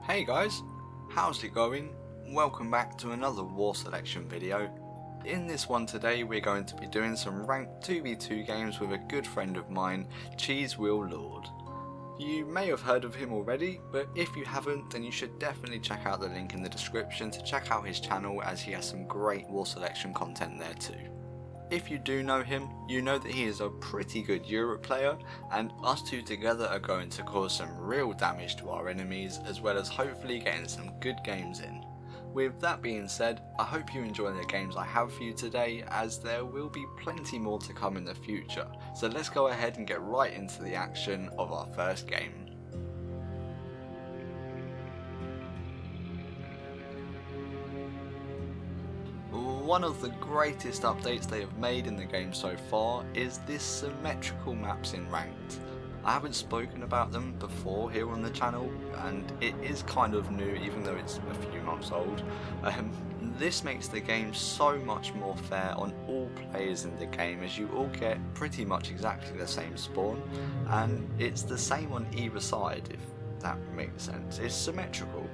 Hey guys, how's it going? Welcome back to another War Selection video. In this one today we're going to be doing some ranked 2v2 games with a good friend of mine, Cheese Wheel Lord. You may have heard of him already, but if you haven't then you should definitely check out the link in the description to check out his channel, as he has some great War Selection content there too. If you do know him, you know that he is a pretty good Europe player, and us two together are going to cause some real damage to our enemies, as well as hopefully getting some good games in. With that being said, I hope you enjoy the games I have for you today, as there will be plenty more to come in the future. So let's go ahead and get right into the action of our first game. One of the greatest updates they have made in the game so far is this symmetrical maps in ranked. I haven't spoken about them before here on the channel, and it is kind of new even though it's a few months old. This makes the game so much more fair on all players in the game, as you all get pretty much exactly the same spawn, and it's the same on either side, if that makes sense. It's symmetrical.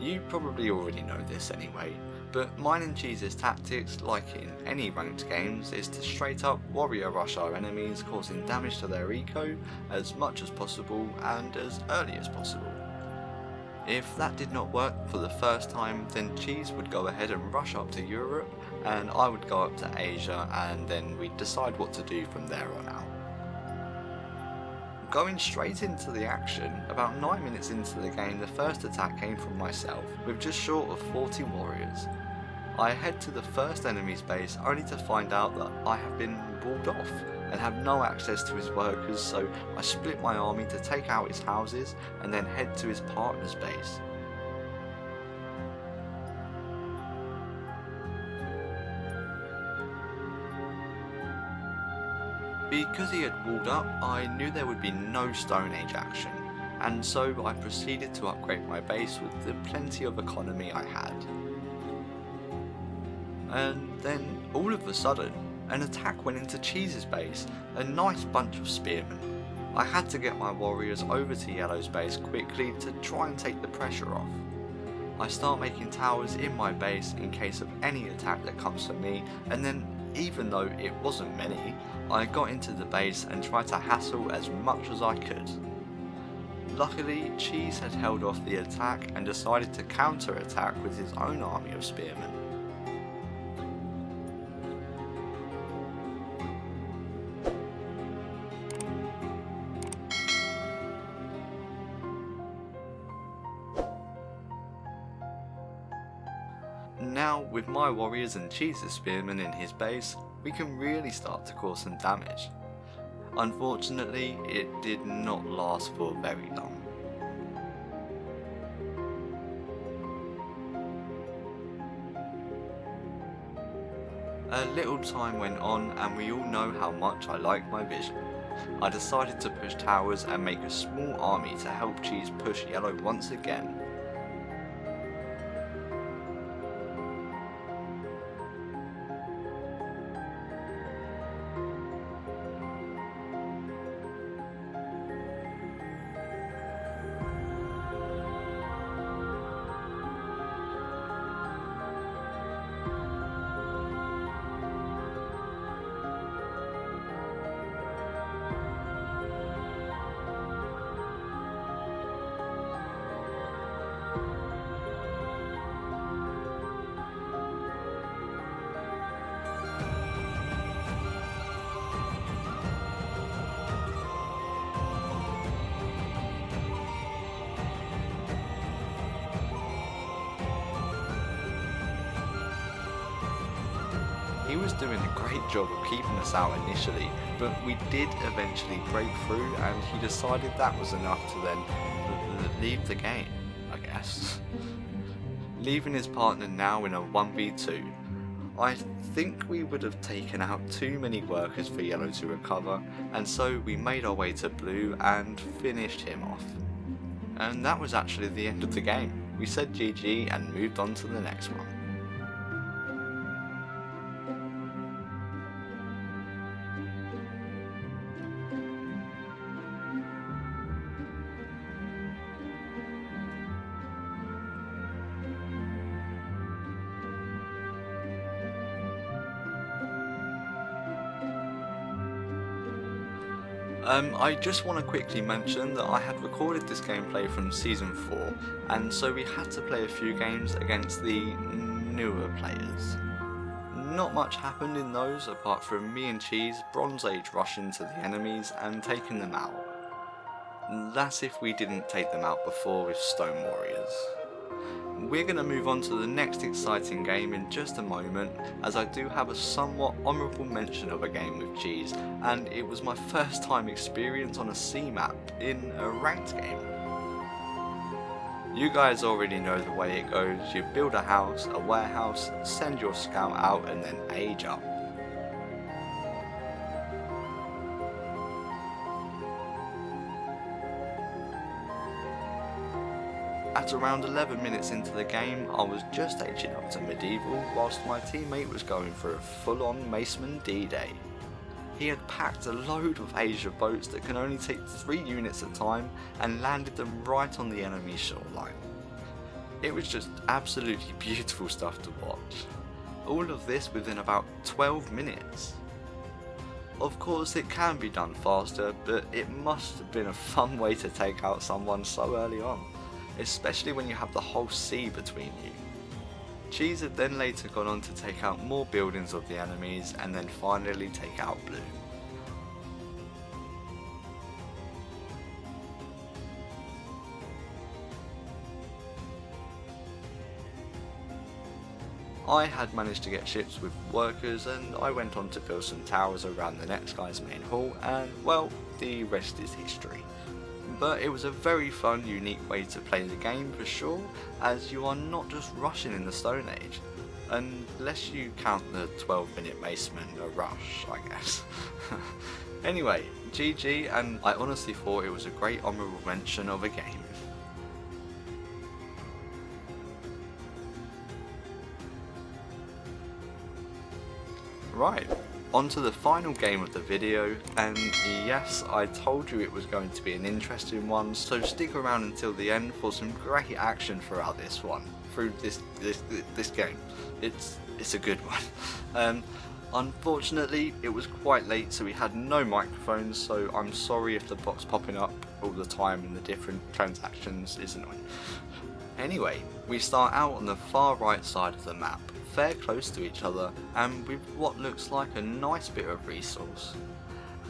You probably already know this anyway, but mine and Cheese's tactics, like in any ranked games, is to straight up warrior rush our enemies, causing damage to their eco as much as possible and as early as possible. If that did not work for the first time, then Cheese would go ahead and rush up to Europe, and I would go up to Asia, and then we'd decide what to do from there on out. Going straight into the action, about 9 minutes into the game the first attack came from myself, with just short of 40 warriors. I head to the first enemy's base only to find out that I have been walled off and have no access to his workers, so I split my army to take out his houses and then head to his partner's base. Because he had walled up, I knew there would be no Stone Age action, and so I proceeded to upgrade my base with the plenty of economy I had. And then, all of a sudden, an attack went into Cheese's base, a nice bunch of spearmen. I had to get my warriors over to Yellow's base quickly to try and take the pressure off. I start making towers in my base in case of any attack that comes for me, and then, even though it wasn't many, I got into the base and tried to hassle as much as I could. Luckily, Cheese had held off the attack and decided to counter-attack with his own army of spearmen. Now, with my warriors and Cheese's spearmen in his base, we can really start to cause some damage. Unfortunately, it did not last for very long. A little time went on, and we all know how much I like my vision. I decided to push towers and make a small army to help Cheese push Yellow once again. He was doing a great job of keeping us out initially, but we did eventually break through, and he decided that was enough to then leave the game, I guess. Leaving his partner now in a 1v2. I think we would have taken out too many workers for Yellow to recover, and so we made our way to Blue and finished him off. And that was actually the end of the game. We said GG and moved on to the next one. I just want to quickly mention that I had recorded this gameplay from Season 4, and so we had to play a few games against the newer players. Not much happened in those apart from me and Cheese Bronze Age rushing to the enemies and taking them out. That's if we didn't take them out before with Stone Warriors. We're going to move on to the next exciting game in just a moment, as I do have a somewhat honourable mention of a game with Cheese, and it was my first time experience on a C map in a ranked game. You guys already know the way it goes. You build a house, a warehouse, send your scout out and then age up. At around 11 minutes into the game, I was just aging up to medieval whilst my teammate was going for a full-on Maceman D-Day. He had packed a load of Asia boats that can only take 3 units at a time and landed them right on the enemy shoreline. It was just absolutely beautiful stuff to watch. All of this within about 12 minutes. Of course it can be done faster, but it must have been a fun way to take out someone so early on, especially when you have the whole sea between you. Cheese had then later gone on to take out more buildings of the enemies and then finally take out Blue. I had managed to get ships with workers and I went on to build some towers around the next guy's main hall, and well, the rest is history. But it was a very fun, unique way to play the game for sure, as you are not just rushing in the Stone Age, unless you count the 12-minute Maceman a rush, I guess. Anyway, GG, and I honestly thought it was a great honourable mention of a game. Right, on to the final game of the video, and yes, I told you it was going to be an interesting one, so stick around until the end for some great action throughout this one, through this game. It's a good one. Unfortunately, it was quite late, so we had no microphones, so I'm sorry if the box popping up all the time in the different transactions is annoying. Anyway, we start out on the far right side of the map, fair close to each other, and with what looks like a nice bit of resource.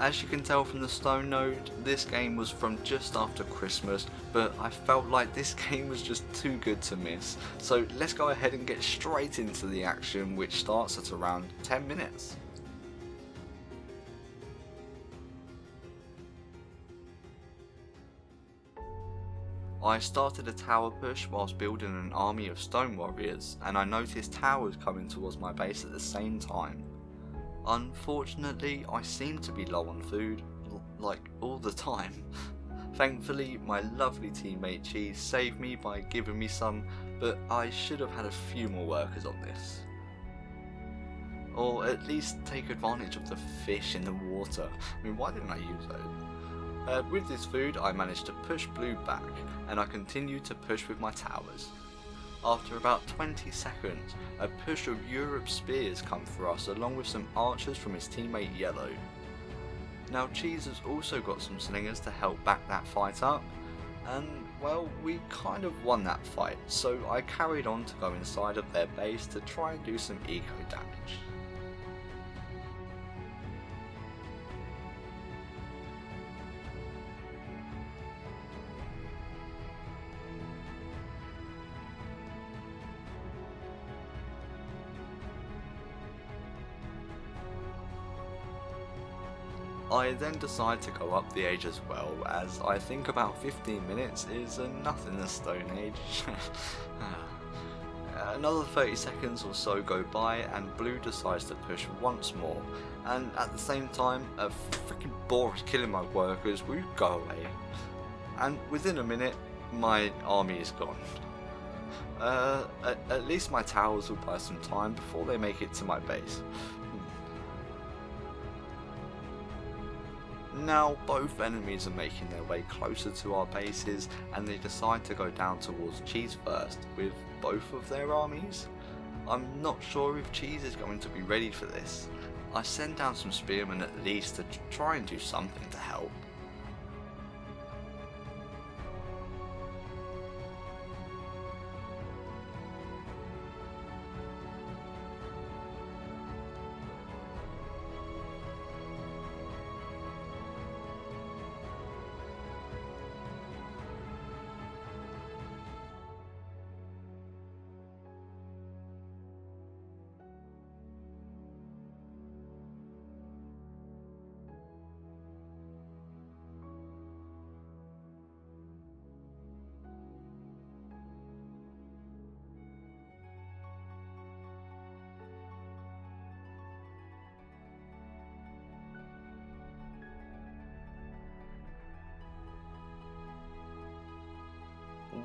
As you can tell from the stone node, this game was from just after Christmas, but I felt like this game was just too good to miss. So let's go ahead and get straight into the action, which starts at around 10 minutes. I started a tower push whilst building an army of stone warriors, and I noticed towers coming towards my base at the same time. Unfortunately, I seemed to be low on food, like all the time. Thankfully, my lovely teammate Cheese saved me by giving me some, but I should have had a few more workers on this. Or at least take advantage of the fish in the water. I mean, why didn't I use those? With this food, I managed to push Blue back, and I continued to push with my towers. After about 20 seconds, a push of Europe spears come for us along with some archers from his teammate Yellow. Now Cheese has also got some slingers to help back that fight up, and well, we kind of won that fight, so I carried on to go inside of their base to try and do some eco damage. I then decide to go up the age as well, as I think about 15 minutes is enough in the Stone Age. Another 30 seconds or so go by and Blue decides to push once more, and at the same time a freaking boar is killing my workers. Will you go away? And within a minute my army is gone. At least my towers will buy some time before they make it to my base. Now both enemies are making their way closer to our bases, and they decide to go down towards Cheese first with both of their armies. I'm not sure if Cheese is going to be ready for this. I send down some spearmen at least to try and do something to help,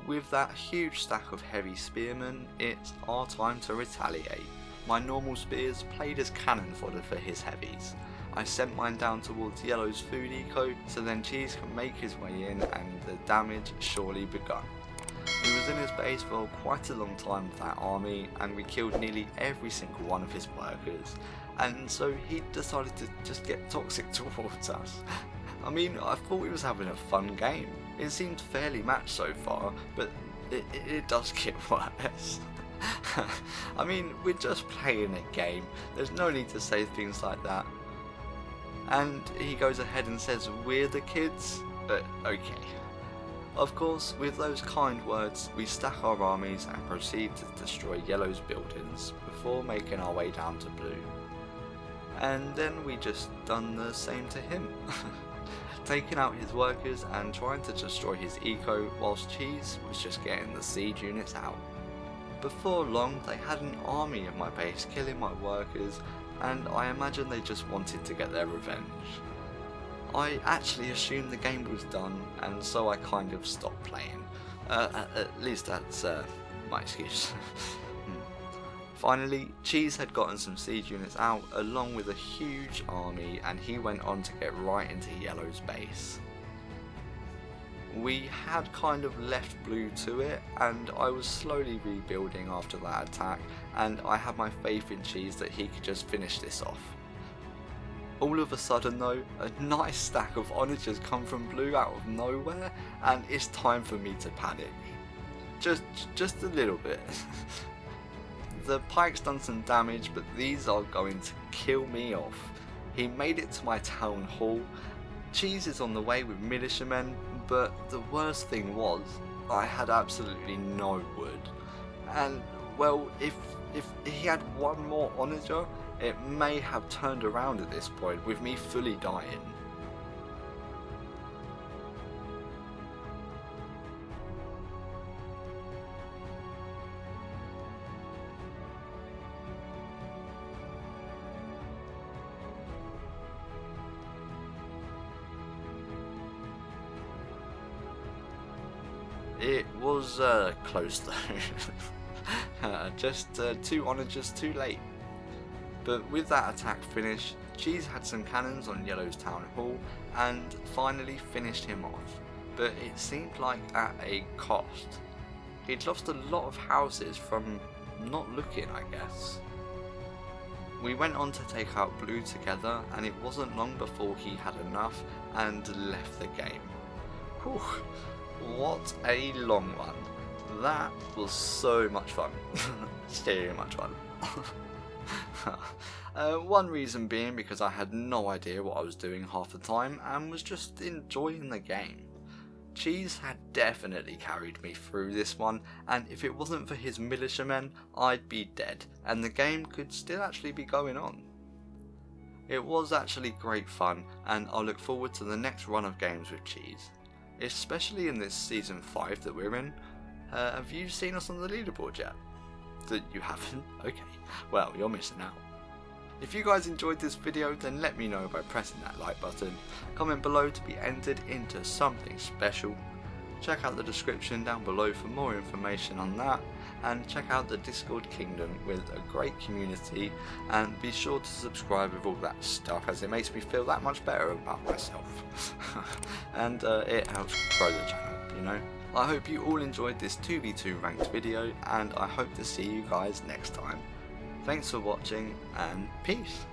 with that huge stack of heavy spearmen, it's our time to retaliate. My normal spears played as cannon fodder for his heavies. I sent mine down towards Yellow's food eco so then Cheese can make his way in and the damage surely begun. He was in his base for quite a long time with that army and we killed nearly every single one of his workers, and so he decided to just get toxic towards us. I mean, I thought he was having a fun game. It seemed fairly matched so far, but it does get worse. I mean, we're just playing a game, there's no need to say things like that. And he goes ahead and says we're the kids, but okay. Of course, with those kind words, we stack our armies and proceed to destroy Yellow's buildings before making our way down to Blue. And then we just done the same to him. Taking out his workers and trying to destroy his eco whilst Cheese was just getting the siege units out. Before long they had an army at my base killing my workers, and I imagine they just wanted to get their revenge. I actually assumed the game was done, and so I kind of stopped playing. At least that's my excuse. Finally, Cheese had gotten some siege units out along with a huge army, and he went on to get right into Yellow's base. We had kind of left Blue to it, and I was slowly rebuilding after that attack, and I had my faith in Cheese that he could just finish this off. All of a sudden though, a nice stack of onagers come from Blue out of nowhere, and it's time for me to panic. Just a little bit. The pike's done some damage, but these are going to kill me off. He made it to my town hall. Cheese is on the way with militiamen, but the worst thing was, I had absolutely no wood. And well, if he had one more onager, it may have turned around at this point with me fully dying. It was close though. Just 2 onagers too late. But with that attack finished, Cheese had some cannons on Yellow's town hall and finally finished him off, but it seemed like at a cost. He'd lost a lot of houses from not looking, I guess. We went on to take out Blue together, and it wasn't long before he had enough and left the game. Whew, what a long one. That was so much fun. So much fun. One reason being because I had no idea what I was doing half the time and was just enjoying the game. Cheese had definitely carried me through this one, and if it wasn't for his militiamen, I'd be dead and the game could still actually be going on. It was actually great fun, and I look forward to the next run of games with Cheese, especially in this season 5 that we're in. Have you seen us on the leaderboard yet? That you haven't? Okay, well, you're missing out. If you guys enjoyed this video, then let me know by pressing that like button, comment below to be entered into something special, check out the description down below for more information on that, and check out the Discord Kingdom with a great community, and be sure to subscribe with all that stuff as it makes me feel that much better about myself. And it helps grow the channel, you know. I hope you all enjoyed this 2v2 ranked video, and I hope to see you guys next time. Thanks for watching, and peace!